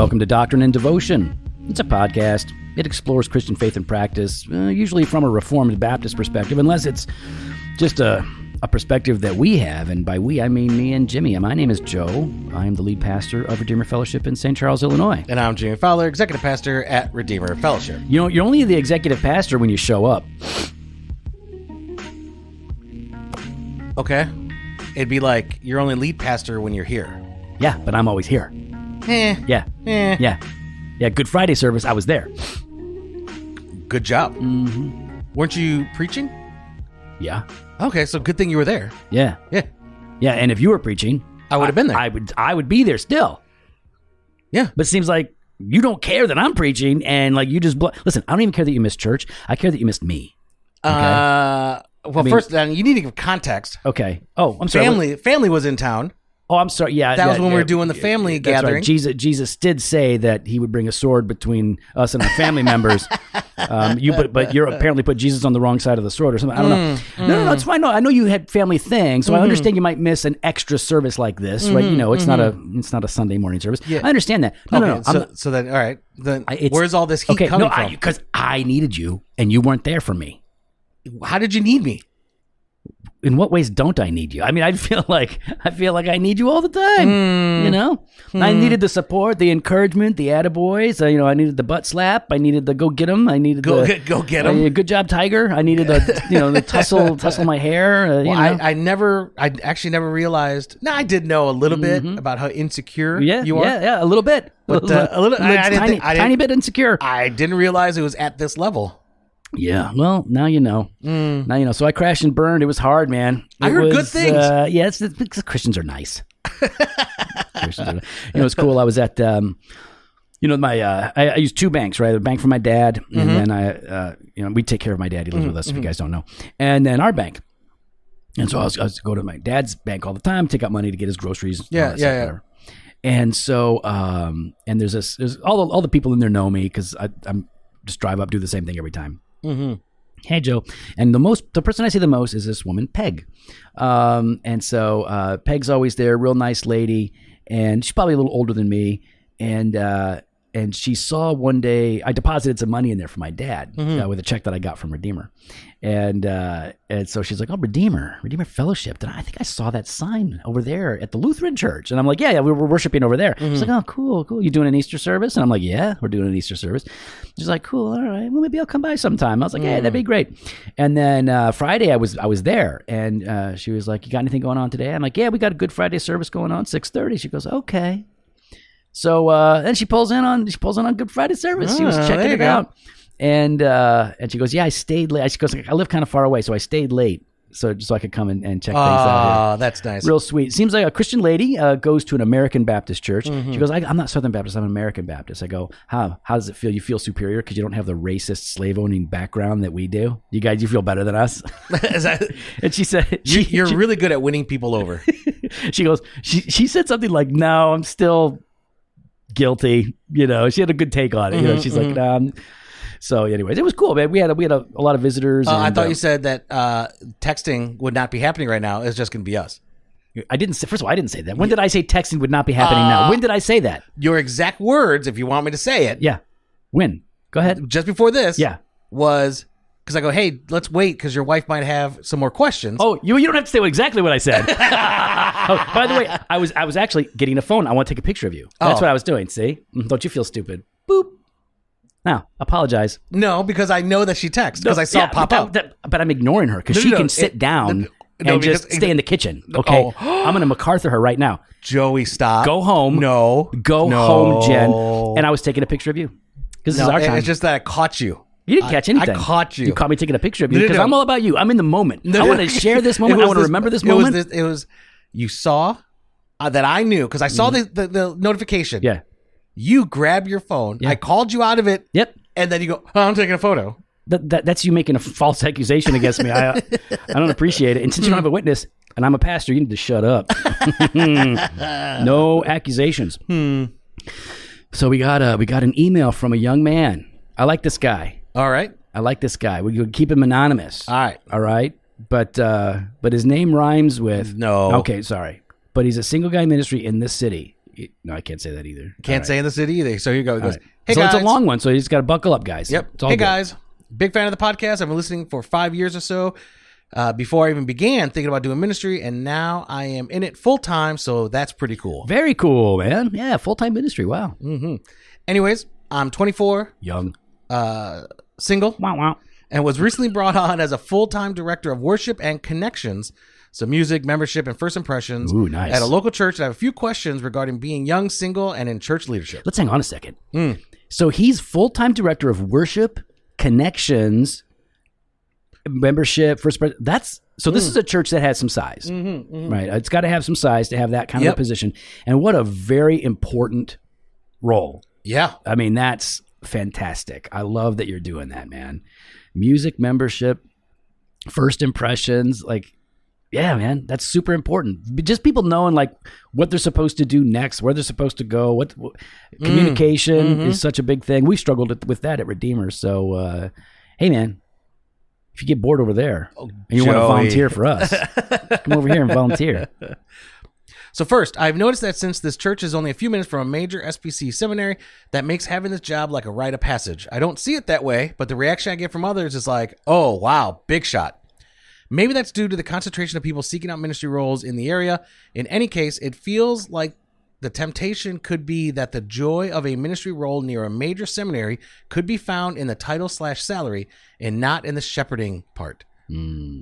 Welcome to Doctrine and Devotion. It's a podcast. It explores Christian faith and practice, usually from a Reformed Baptist perspective, unless it's just a perspective that we have. And by we, I mean me and Jimmy. My name is Joe. I am the lead pastor of Redeemer Fellowship in St. Charles, Illinois. And I'm Jimmy Fowler, executive pastor at Redeemer Fellowship. You know, you're only the executive pastor when you show up. Okay. It'd be like you're only lead pastor when you're here. Yeah, but I'm always here. Yeah. Yeah, Good Friday service, I was there. Good job. Mm-hmm. Weren't you preaching? Yeah. Okay, so good thing you were there. Yeah. Yeah, and if you were preaching, I would have been there. I would be there still. Yeah. But it seems like you don't care that I'm preaching, and like you just listen, I don't even care that you missed church. I care that you missed me. Okay? First, then you need to give context. Okay. Oh, I'm sorry. Family was in town. Oh, I'm sorry. Yeah, that was when we were doing the family gathering. Right. Jesus did say that he would bring a sword between us and our family members. But you apparently put Jesus on the wrong side of the sword or something. I don't know. No, it's fine. No, I know you had family things, so I understand you might miss an extra service like this, right? You know, it's not a Sunday morning service. Yeah. I understand that. No. So then, all right. Then where's all this heat coming from? Because I needed you, and you weren't there for me. How did you need me? In what ways don't I need you? I mean, I feel like I need you all the time. You know, I needed the support, the encouragement, the attaboys. I needed the butt slap. I needed the go get 'em. I needed go get 'em. Good job, Tiger. I needed the tussle my hair. I actually never realized. No, I did know a little bit about how insecure you are. Yeah, a little bit, but a little tiny bit insecure. I didn't realize it was at this level. Yeah, well, now you know. Now you know. So I crashed and burned. It was hard, man. I heard good things. Christians are nice. It's cool. I was at, I used two banks, right? A bank for my dad, and then we take care of my dad. He lives with us, if you guys don't know. And then our bank. And so I was go to my dad's bank all the time, take out money to get his groceries. Yeah. And so, and there's all the people in there know me because I'm just drive up, do the same thing every time. Mm-hmm. Hey, Joe. And the person I see the most is this woman, Peg. And so Peg's always there, real nice lady, and she's probably a little older than me. And she saw one day I deposited some money in there for my dad with a check that I got from Redeemer. And so she's like, "Oh, Redeemer Fellowship. I think I saw that sign over there at the Lutheran church." And I'm like, "Yeah, we were worshiping over there." She's like, "Oh, cool. You doing an Easter service?" And I'm like, "Yeah, we're doing an Easter service." She's like, "Cool, all right. Well, maybe I'll come by sometime." I was like, "Yeah, that'd be great." And then Friday I was there, and she was like, "You got anything going on today?" I'm like, "Yeah, we got a Good Friday service going on, 6:30. She goes, "Okay." So then she pulls in on Good Friday service. She was checking it out. And she goes, "Yeah, I stayed late." She goes, "I live kind of far away, so I stayed late so I could come and check things out." Oh, that's nice. Real sweet. Seems like a Christian lady goes to an American Baptist church. She goes, "I'm not Southern Baptist. I'm an American Baptist." I go, "How does it feel? You feel superior because you don't have the racist slave-owning background that we do? You feel better than us?" And she said, "You're really good at winning people over." She goes, she said something like, "No, I'm still guilty." She had a good take on it. She's like, "Nah." So anyways, it was cool, man. We had a lot of visitors. I thought you said that texting would not be happening right now. It's just going to be us. I didn't say, first of all, I didn't say that. When did I say texting would not be happening now? When did I say that? Your exact words, if you want me to say it. Yeah. When? Go ahead. Just before this. Yeah. Was because I go, "Hey, let's wait because your wife might have some more questions." Oh, you don't have to say exactly what I said. Oh, by the way, I was actually getting a phone. I want to take a picture of you. That's what I was doing. See? Don't you feel stupid? Boop. Now, apologize. No, because I know that she texts because I saw it pop up. But I'm ignoring her because she can sit down and just stay in the kitchen. Okay? I'm going to MacArthur her right now. Joey, stop. Go home. Go home, Jen. And I was taking a picture of you because this is our time. It's just that I caught you. You didn't catch anything. I caught you. You caught me taking a picture of you because I'm all about you. I'm in the moment. I want to share this moment. I want to remember this moment. It was you saw that I knew because I saw the notification. Yeah. You grab your phone. Yeah. I called you out of it. Yep. And then you go, "Oh, I'm taking a photo." That's you making a false accusation against me. I don't appreciate it. And since you don't have a witness, and I'm a pastor, you need to shut up. No accusations. So we got an email from a young man. I like this guy. All right. I like this guy. We could keep him anonymous. All right. But his name rhymes with no. Okay, sorry. But he's a single guy ministry in this city. No, I can't say that either. Can't say in the city either. So here you go. He goes, hey, so guys. it's a long one, so you just got to buckle up, guys. Yep. Hey, guys. Big fan of the podcast. I've been listening for 5 years or so. Before I even began thinking about doing ministry, and now I am in it full time, so that's pretty cool. Very cool, man. Yeah, full-time ministry. Wow. Mm-hmm. Anyways, I'm 24. Young. Single. Wow. And was recently brought on as a full-time director of worship and connections, so music, membership, and first impressions. Ooh, nice. At a local church. And I have a few questions regarding being young, single, and in church leadership. Let's hang on a second. So he's full-time director of worship, connections, membership, first. This is a church that has some size, right? It's got to have some size to have that kind of a position. And what a very important role. Yeah. I mean, that's fantastic. I love that you're doing that, man. Music, membership, first impressions, yeah, man, that's super important. Just people knowing what they're supposed to do next, where they're supposed to go. What communication is such a big thing. We struggled with that at Redeemer. So, hey, man, if you get bored over there and you want to volunteer for us, come over here and volunteer. So first, I've noticed that since this church is only a few minutes from a major SPC seminary, that makes having this job like a rite of passage. I don't see it that way, but the reaction I get from others is like, oh, wow, big shot. Maybe that's due to the concentration of people seeking out ministry roles in the area. In any case, it feels like the temptation could be that the joy of a ministry role near a major seminary could be found in the title/salary and not in the shepherding part.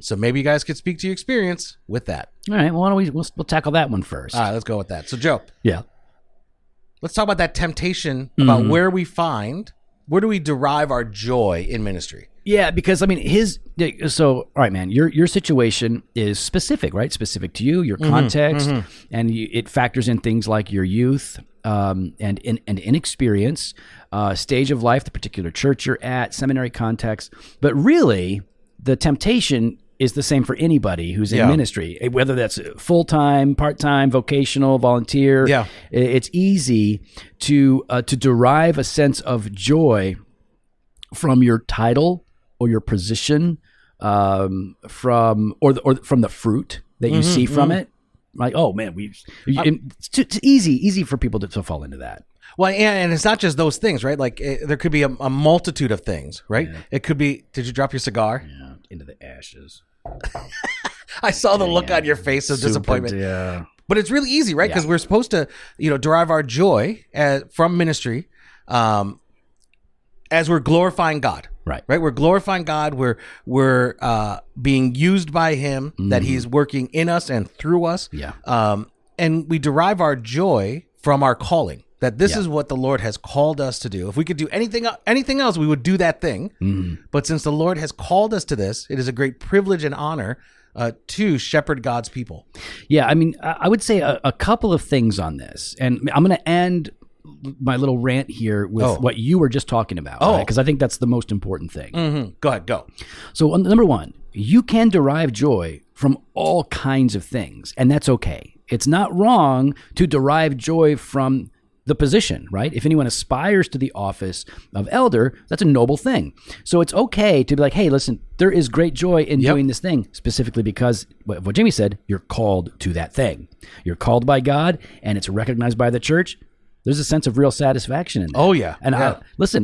So maybe you guys could speak to your experience with that. All right. Well, why don't we'll tackle that one first. All right, let's go with that. So Joe. Yeah. Let's talk about that temptation about where do we derive our joy in ministry? Yeah, because I mean, all right, man, your situation is specific, right? Specific to you, your context, and it factors in things like your youth and inexperience, stage of life, the particular church you're at, seminary context. But really, the temptation is the same for anybody who's in ministry, whether that's full-time, part-time, vocational, volunteer. Yeah. It's easy to derive a sense of joy from your title or your position, from the fruit that you see from it. Like, oh man, it's easy for people to fall into that. Well, and it's not just those things, right? There could be a multitude of things, right? Yeah. It could be, did you drop your cigar? Yeah, into the ashes. I saw the look on your face of disappointment. Yeah. But it's really easy, right? Because we're supposed to, derive our joy from ministry as we're glorifying God. Right. We're glorifying God. We're being used by Him, that He's working in us and through us. Yeah. And we derive our joy from our calling. That this is what the Lord has called us to do. If we could do anything else, we would do that thing. But since the Lord has called us to this, it is a great privilege and honor to shepherd God's people. Yeah, I mean, I would say a couple of things on this. And I'm going to end my little rant here with what you were just talking about. Because I think that's the most important thing. Go ahead, go. So number one, you can derive joy from all kinds of things, and that's okay. It's not wrong to derive joy from the position, right? If anyone aspires to the office of elder, that's a noble thing. So it's okay to be like, hey, listen, there is great joy in doing this thing, specifically because what Jimmy said, you're called to that thing. You're called by God, and it's recognized by the church. There's a sense of real satisfaction in that. Oh, yeah. And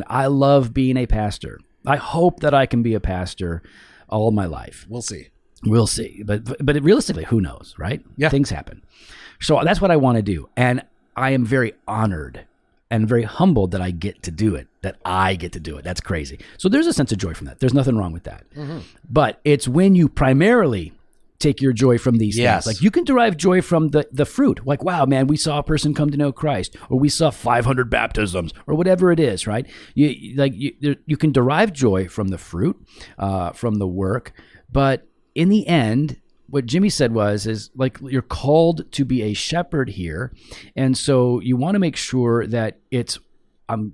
I love being a pastor. I hope that I can be a pastor all my life. We'll see. But realistically, who knows, right? Yeah. Things happen. So that's what I want to do. And I am very honored and very humbled that I get to do it, That's crazy. So there's a sense of joy from that. There's nothing wrong with that. But it's when you primarily take your joy from these things. Like you can derive joy from the fruit. Like, wow, man, we saw a person come to know Christ, or we saw 500 baptisms, or whatever it is, right? You can derive joy from the fruit, from the work. But in the end, what Jimmy said is like you're called to be a shepherd here, and so you want to make sure that I'm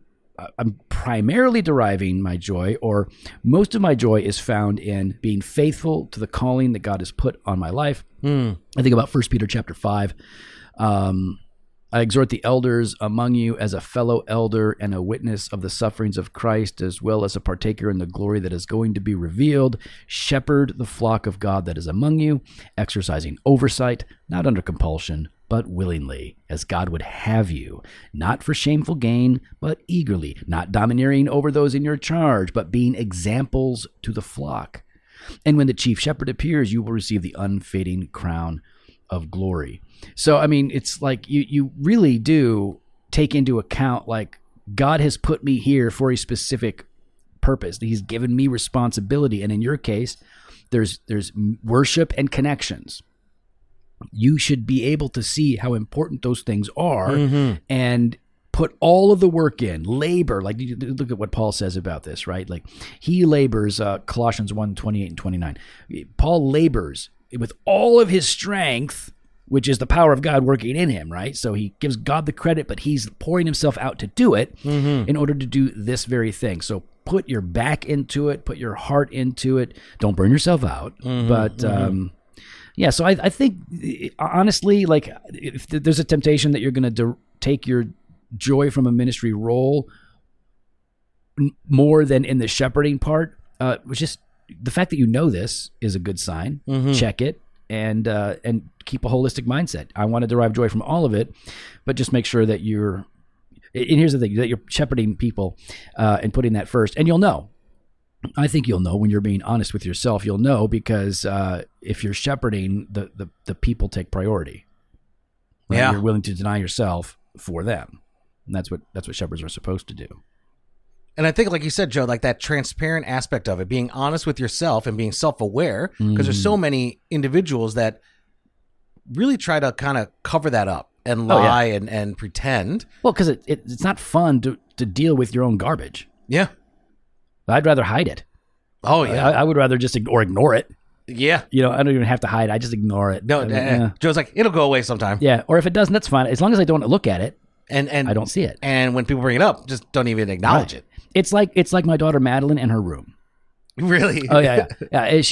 primarily deriving my joy, or most of my joy is found in being faithful to the calling that God has put on my life. I think about 1 Peter chapter 5. I exhort the elders among you as a fellow elder and a witness of the sufferings of Christ, as well as a partaker in the glory that is going to be revealed. Shepherd the flock of God that is among you, exercising oversight, not under compulsion, but willingly, as God would have you, not for shameful gain, but eagerly, not domineering over those in your charge, but being examples to the flock. And when the chief shepherd appears, you will receive the unfading crown of glory. So, I mean, it's like you really do take into account, like, God has put me here for a specific purpose. He's given me responsibility. And in your case, there's worship and connections. You should be able to see how important those things are and put all of the work in, labor. Like, look at what Paul says about this, right? Like, he labors, Colossians 1:28 and 29. Paul labors with all of his strength, which is the power of God working in him, right? So he gives God the credit, but he's pouring himself out to do it in order to do this very thing. So put your back into it, put your heart into it. Don't burn yourself out. Yeah, so I think, honestly, like, if there's a temptation that you're going to take your joy from a ministry role more than in the shepherding part, which is the fact that you know this is a good sign. Check it. And keep a holistic mindset. I want to derive joy from all of it, but just make sure that and here's the thing, that you're shepherding people and putting that first. And you'll know. I think you'll know when you're being honest with yourself. You'll know because if you're shepherding, the people take priority. Right? Yeah. You're willing to deny yourself for them. And that's what shepherds are supposed to do. And I think, like you said, Joe, like that transparent aspect of it, being honest with yourself and being self-aware, because there's so many individuals that really try to kind of cover that up and lie and pretend. Well, because it's not fun to deal with your own garbage. Yeah. I'd rather hide it. Oh, yeah. I would rather just ignore it. Yeah. You know, I don't even have to hide. I just ignore it. No, Joe's like, it'll go away sometime. Yeah. Or if it doesn't, that's fine. As long as I don't look at it and I don't see it. And when people bring it up, just don't even acknowledge it. It's like my daughter Madeline and her room. Really? Oh yeah. If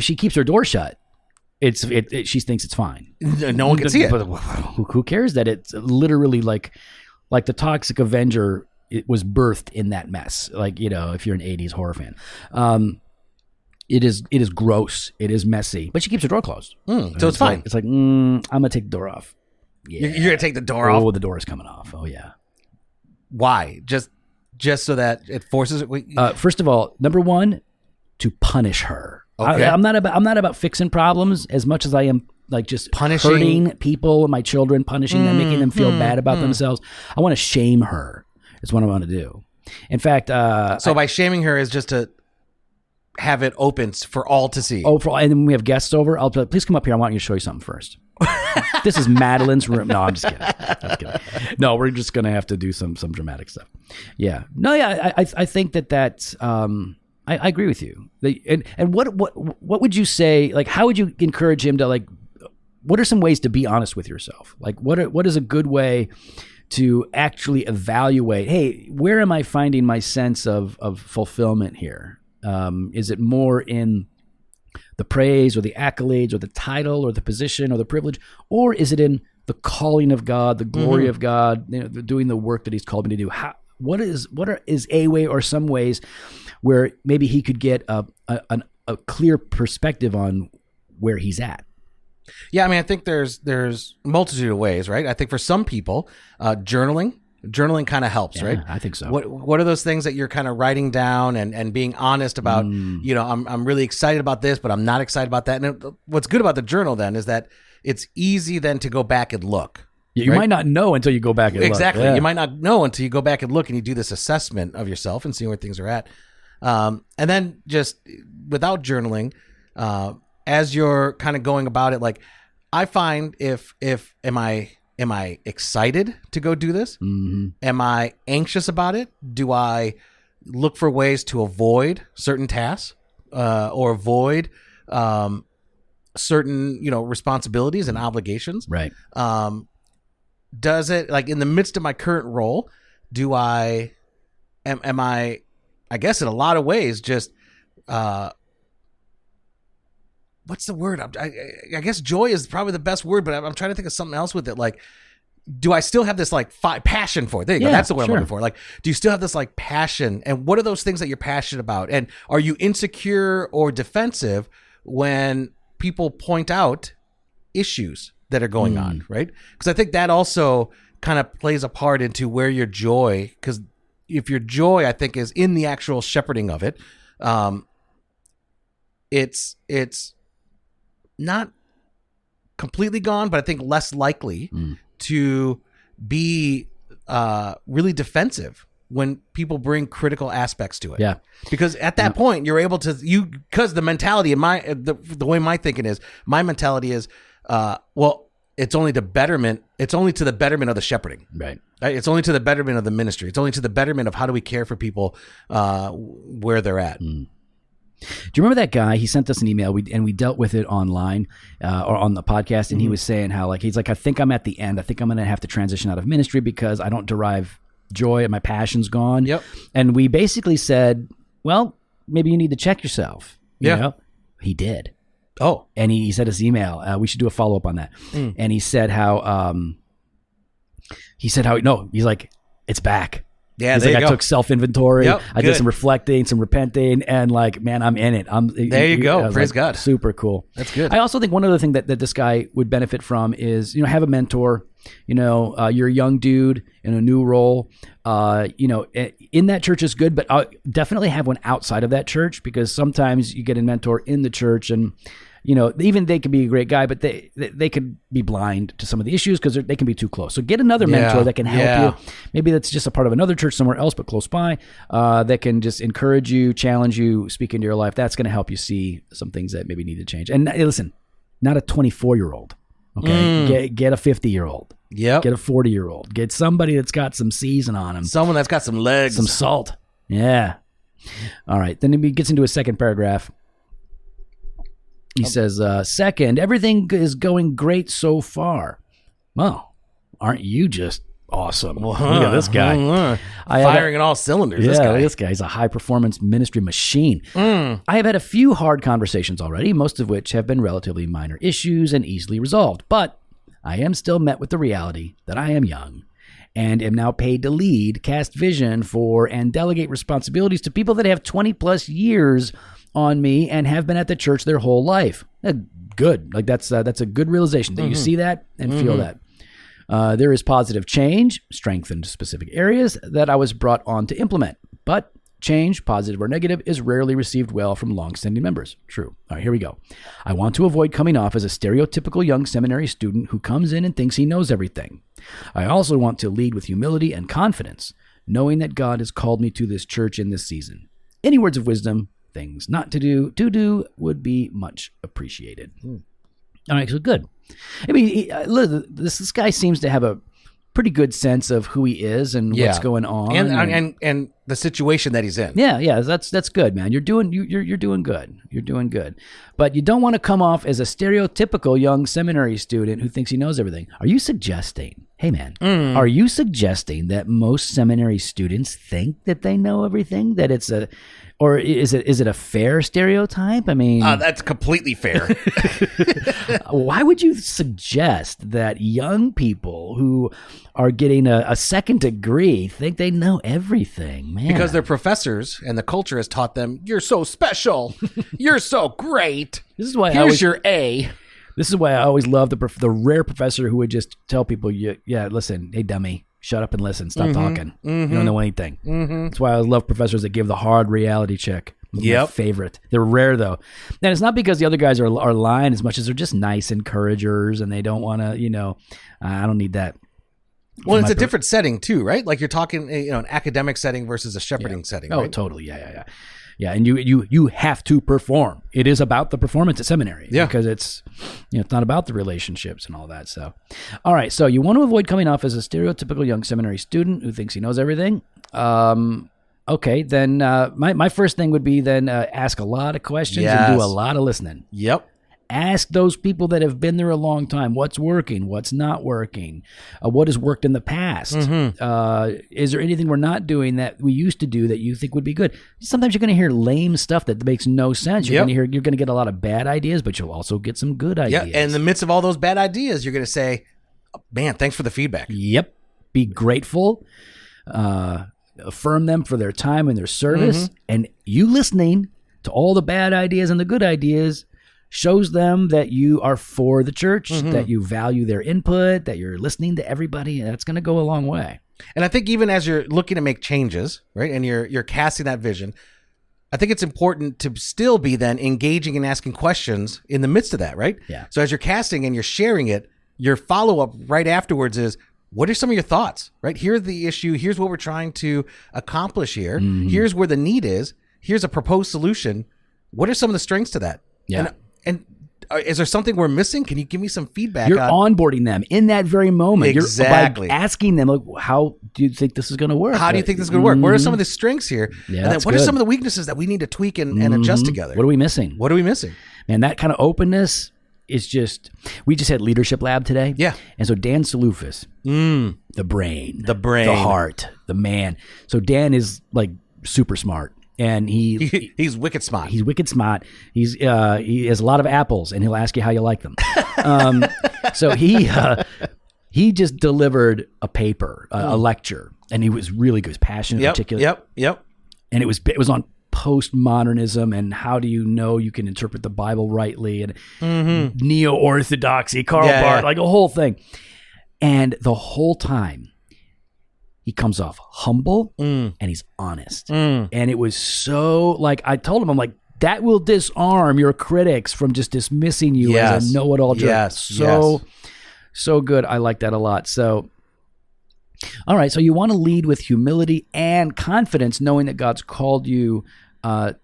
she keeps her door shut, she thinks it's fine. No one can see it. But who cares that it's literally like the Toxic Avenger? It was birthed in that mess. Like, you know, if you're an 80s horror fan, it is gross. It is messy, but she keeps her door closed. So it's fine. It's like I'm gonna take the door off. Yeah. You're gonna take the door off. Oh, the door is coming off. Oh yeah. Why? Just so that it forces it. First of all, number one, to punish her. Okay. I'm not about fixing problems as much as I am like just punishing, hurting people, my children, punishing them, making them feel bad about themselves. I want to shame her. Is what I want to do. In fact, so by shaming her is just to have it open for all to see. Oh, and then we have guests over. I'll be like, please come up here. I want you to show you something first. This is Madeline's room. No, I'm just kidding. No, we're just gonna have to do some dramatic stuff. Yeah. No, yeah. I think that's. I agree with you. And what would you say? Like, how would you encourage him to, like? What are some ways to be honest with yourself? Like, what is a good way to actually evaluate, hey, where am I finding my sense of fulfillment here? Is it more in the praise or the accolades or the title or the position or the privilege? Or is it in the calling of God, the glory of God, you know, doing the work that he's called me to do? What is a way or some ways where maybe he could get a clear perspective on where he's at? Yeah, I mean, I think there's a multitude of ways, right? I think for some people, journaling kind of helps, right? I think so. What are those things that you're kind of writing down and being honest about? You know, I'm really excited about this, but I'm not excited about that. And what's good about the journal then is that it's easy then to go back and look. Yeah, you might not know until you go back and look. Exactly. Yeah. You might not know until you go back and look and you do this assessment of yourself and see where things are at. And then just without journaling, as you're kind of going about it, like I find am I excited to go do this? Am I anxious about it? Do I look for ways to avoid certain tasks or avoid certain, you know, responsibilities and obligations? Right. Does it, like, in the midst of my current role, am I guess in a lot of ways just what's the word? I guess joy is probably the best word, but I'm trying to think of something else with it. Like, do I still have this like passion for it? There you go. That's the word I'm looking for. Like, do you still have this like passion? And what are those things that you're passionate about? And are you insecure or defensive when people point out issues that are going on, right? Because I think that also kind of plays a part into where your joy, because if your joy, I think, is in the actual shepherding of it, it's not completely gone, but I think less likely to be really defensive when people bring critical aspects to it. Yeah. Because at that point, you're able to, because the mentality of the way my thinking is, my mentality is, well, it's only to the betterment of the shepherding. Right. It's only to the betterment of the ministry. It's only to the betterment of how do we care for people where they're at. Do you remember that guy? He sent us an email, and we dealt with it online or on the podcast, and he was saying how, like, he's like, I think I'm at the end. I think I'm going to have to transition out of ministry because I don't derive joy and my passion's gone. Yep. And we basically said, well, maybe you need to check yourself. You know? He did. Oh. And he sent us an email. We should do a follow-up on that. And he said how, he's like, it's back. Yeah, he's there like, you I go. took self-inventory. Yep, I did some reflecting, some repenting, and like, man, I'm in it. There you go. Praise God. Super cool. That's good. I also think one other thing that this guy would benefit from is, have a mentor. You're a young dude in a new role. In that church is good, but definitely have one outside of that church, because sometimes you get a mentor in the church and, even they could be a great guy, but they could be blind to some of the issues because they can be too close. So get another mentor that can help you. Maybe that's just a part of another church somewhere else, but close by, that can just encourage you, challenge you, speak into your life. That's going to help you see some things that maybe need to change. And listen, not a 24-year-old. Okay. Get a 50-year-old. Yep. Get a 40-year-old. Get somebody that's got some season on him. Someone that's got some legs. Some salt. Yeah. All right. Then he gets into a second paragraph. He says, second, everything is going great so far. Well, aren't you just awesome? Look at this guy. Firing on all cylinders. Yeah, this guy. He's a high-performance ministry machine. I have had a few hard conversations already, most of which have been relatively minor issues and easily resolved. But I am still met with the reality that I am young and am now paid to lead, cast vision for, and delegate responsibilities to people that have 20-plus years on me and have been at the church their whole life. Good. Like that's a good realization that you see that and feel that. There is positive change, strengthened specific areas that I was brought on to implement. But change, positive or negative, is rarely received well from long-standing members. True. All right, here we go. I want to avoid coming off as a stereotypical young seminary student who comes in and thinks he knows everything. I also want to lead with humility and confidence, knowing that God has called me to this church in this season. Any words of wisdom, things not to do would be much appreciated. All right, so good. I mean, this guy seems to have a pretty good sense of who he is and what's going on, and the situation that he's in. Yeah, that's good, man. You're doing good. You're doing good, but you don't want to come off as a stereotypical young seminary student who thinks he knows everything. Are you suggesting? Hey, man, are you suggesting that most seminary students think that they know everything? That it's or is it a fair stereotype? I mean, that's completely fair. Why would you suggest that young people who are getting a second degree think they know everything, man? Because their professors and the culture has taught them, you're so special, you're so great. This is why here's your A. This is why I always love the rare professor who would just tell people, listen, hey, dummy, shut up and listen. Stop talking. You don't know anything. That's why I love professors that give the hard reality check. My favorite. They're rare, though. And it's not because the other guys are lying as much as they're just nice encouragers and they don't want to, I don't need that. Well, it's a different setting, too, right? Like you're talking, an academic setting versus a shepherding setting, right? Oh, totally. Yeah. Yeah, and you have to perform. It is about the performance at seminary. Yeah. Because it's not about the relationships and all that. So, all right. So you want to avoid coming off as a stereotypical young seminary student who thinks he knows everything. Okay, then my first thing would be then ask a lot of questions and do a lot of listening. Yep. Ask those people that have been there a long time, what's working, what's not working, what has worked in the past. Is there anything we're not doing that we used to do that you think would be good? Sometimes you're going to hear lame stuff that makes no sense. You're going to get a lot of bad ideas, but you'll also get some good ideas. Yeah, and in the midst of all those bad ideas, you're going to say, man, thanks for the feedback. Yep. Be grateful. Affirm them for their time and their service. And you listening to all the bad ideas and the good ideas shows them that you are for the church, that you value their input, that you're listening to everybody. That's going to go a long way. And I think even as you're looking to make changes, right, and you're casting that vision, I think it's important to still be then engaging and asking questions in the midst of that, right? Yeah. So as you're casting and you're sharing it, your follow-up right afterwards is, what are some of your thoughts, right? Here's the issue. Here's what we're trying to accomplish here. Here's where the need is. Here's a proposed solution. What are some of the strengths to that? Yeah. And is there something we're missing? Can you give me some feedback? You're onboarding them in that very moment. Exactly. You're by asking them, like, how do you think this is going to work? How do you think this is going to work? What are some of the strengths here? Yeah, and then what are some of the weaknesses that we need to tweak and adjust together? What are we missing? What are we missing? And that kind of openness is just, we just had leadership lab today. Yeah. And so Dan Salufis, the brain, the heart, the man. So Dan is like super smart. And he's wicked smart. He's wicked smart. He has a lot of apples, and he'll ask you how you like them. So he just delivered a paper, a lecture, and he was really good, passionate, articulate. Yep. And it was on postmodernism and how do you know you can interpret the Bible rightly, and neo-orthodoxy, Karl Barth, like a whole thing. And the whole time, he comes off humble and he's honest. And it was so, like, I told him, I'm like, that will disarm your critics from just dismissing you as a know-it-all jerk. So good. I like that a lot. So, all right. So you want to lead with humility and confidence, knowing that God's called you to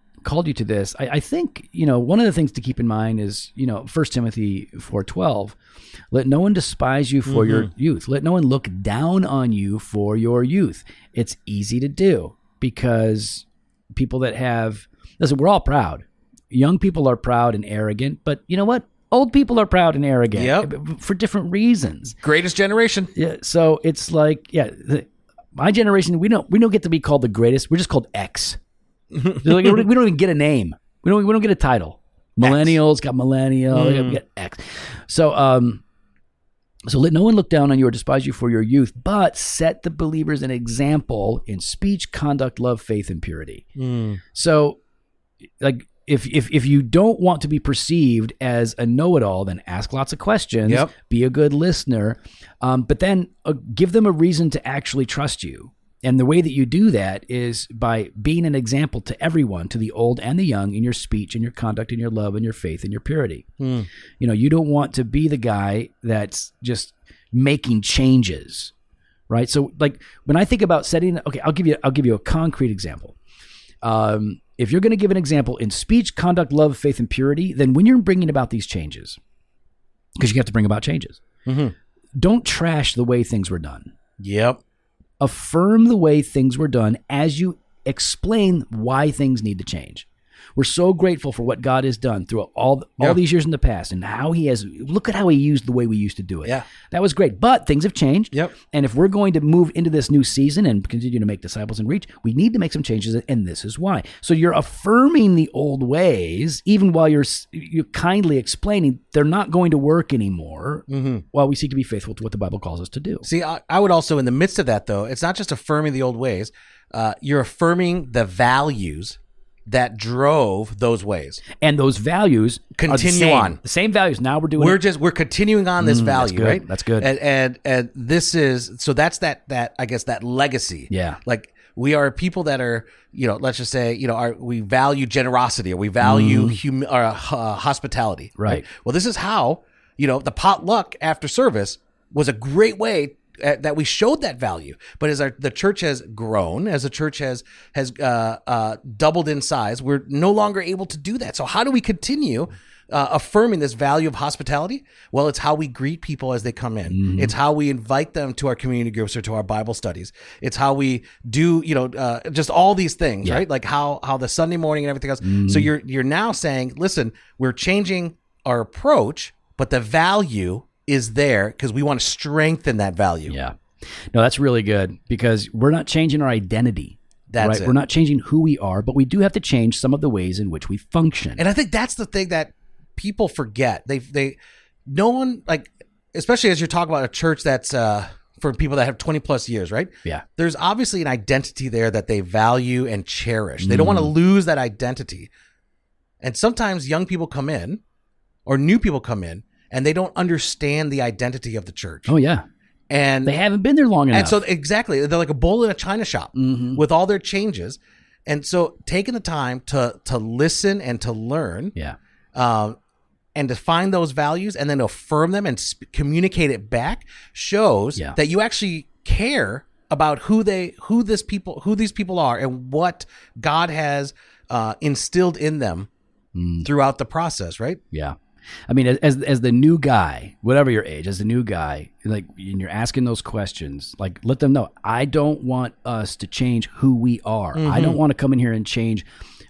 this. I think, one of the things to keep in mind is, 1 Timothy 4:12, let no one despise you for your youth. Let no one look down on you for your youth. It's easy to do because people that listen, we're all proud. Young people are proud and arrogant, but you know what? Old people are proud and arrogant for different reasons. Greatest generation. Yeah. So it's like, my generation, we don't get to be called the greatest. We're just called X. Like, we don't even get a name. We don't get a title. Millennials got millennial. We got X. So let no one look down on you or despise you for your youth, but set the believers an example in speech, conduct, love, faith, and purity. So, like, if you don't want to be perceived as a know-it-all, then ask lots of questions. Be a good listener, but then give them a reason to actually trust you. And the way that you do that is by being an example to everyone, to the old and the young, in your speech and your conduct and your love and your faith and your purity. You don't want to be the guy that's just making changes, right? So, like, when I think about setting, okay, I'll give you a concrete example. If you're going to give an example in speech, conduct, love, faith, and purity, then when you're bringing about these changes, because you have to bring about changes, don't trash the way things were done. Affirm the way things were done as you explain why things need to change. We're so grateful for what God has done through all these years in the past, and how look at how he used the way we used to do it. That was great. But things have changed. And if we're going to move into this new season and continue to make disciples and reach, we need to make some changes, and this is why. So you're affirming the old ways, even while you're kindly explaining they're not going to work anymore, while we seek to be faithful to what the Bible calls us to do. See, I would also, in the midst of that, though, it's not just affirming the old ways. You're affirming the values that drove those ways, and those values continue on the same values. Now we're continuing on this value, right? That's good. And this is, so that's that I guess that legacy. Like, we are people that are, let's just say, we value generosity, or we value hospitality, right? Well, this is how, the potluck after service was a great way that we showed that value. But as the church has grown, as the church has doubled in size, we're no longer able to do that. So how do we continue affirming this value of hospitality? Well, it's how we greet people as they come in. It's how we invite them to our community groups or to our Bible studies. It's how we do, just all these things, right? Like how the Sunday morning and everything else. So you're now saying, listen, we're changing our approach, but the value is there because we want to strengthen that value. No, that's really good, because we're not changing our identity. That's it. We're not changing who we are, but we do have to change some of the ways in which we function. And I think that's the thing that people forget. No one, like, especially as you're talking about a church that's for people that have 20 plus years, right? There's obviously an identity there that they value and cherish. They don't want to lose that identity. And sometimes young people come in or new people come in and they don't understand the identity of the church. Oh, yeah. And they haven't been there long enough. And so exactly, they're like a bull in a china shop with all their changes. And so taking the time to listen and to learn, and to find those values and then affirm them and communicate it back shows that you actually care about who these people are and what God has instilled in them throughout the process, right? Yeah. I mean, as the new guy, whatever your age, as the new guy, like, and you're asking those questions, like, let them know, I don't want us to change who we are. I don't want to come in here and change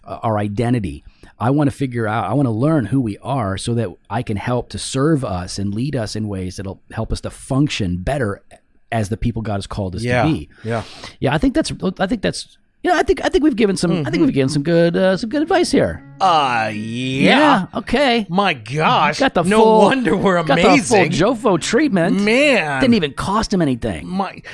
our identity. I want to learn who we are so that I can help to serve us and lead us in ways that'll help us to function better as the people God has called us to be. Yeah. I think that's I think we've given some good advice here. Yeah. Okay. My gosh. Got the no wonder we're amazing. Got the full Jofo treatment. Man. Didn't even cost him anything.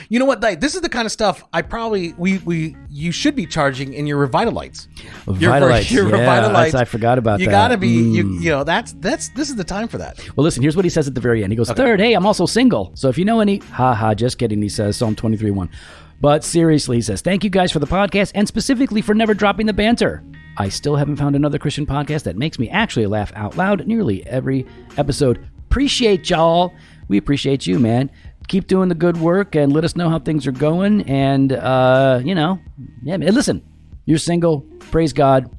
You know what? This is the kind of stuff you should be charging in your Revitalites. Revitalites. I forgot about that. You gotta be this is the time for that. Well, listen, here's what he says at the very end. He goes, Third, hey, I'm also single. So if you know any, just kidding, he says, Psalm 23:1. But seriously, he says, thank you guys for the podcast and specifically for never dropping the banter. I still haven't found another Christian podcast that makes me actually laugh out loud nearly every episode. Appreciate y'all. We appreciate you, man. Keep doing the good work and let us know how things are going. And, man, listen, you're single. Praise God.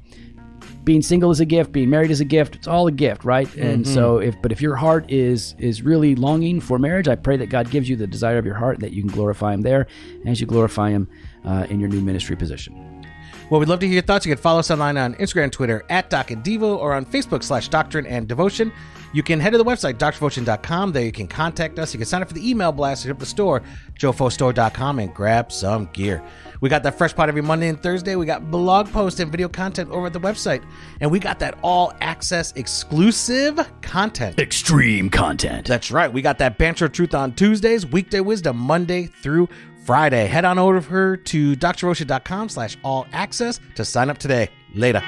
Being single is a gift. Being married is a gift. It's all a gift, right? And so, if your heart is really longing for marriage, I pray that God gives you the desire of your heart, that you can glorify Him there as you glorify Him in your new ministry position. Well, we'd love to hear your thoughts. You can follow us online on Instagram and Twitter @DocandDevo or on Facebook /Doctrine and Devotion. You can head to the website, drdevotion.com. There you can contact us. You can sign up for the email blast, hit up the store, jofostore.com, and grab some gear. We got that fresh pod every Monday and Thursday. We got blog posts and video content over at the website. And we got that all-access exclusive content. Extreme content. That's right. We got that Banter of Truth on Tuesdays, Weekday Wisdom Monday through Friday. Head on over to drdevotion.com /all-access to sign up today. Later.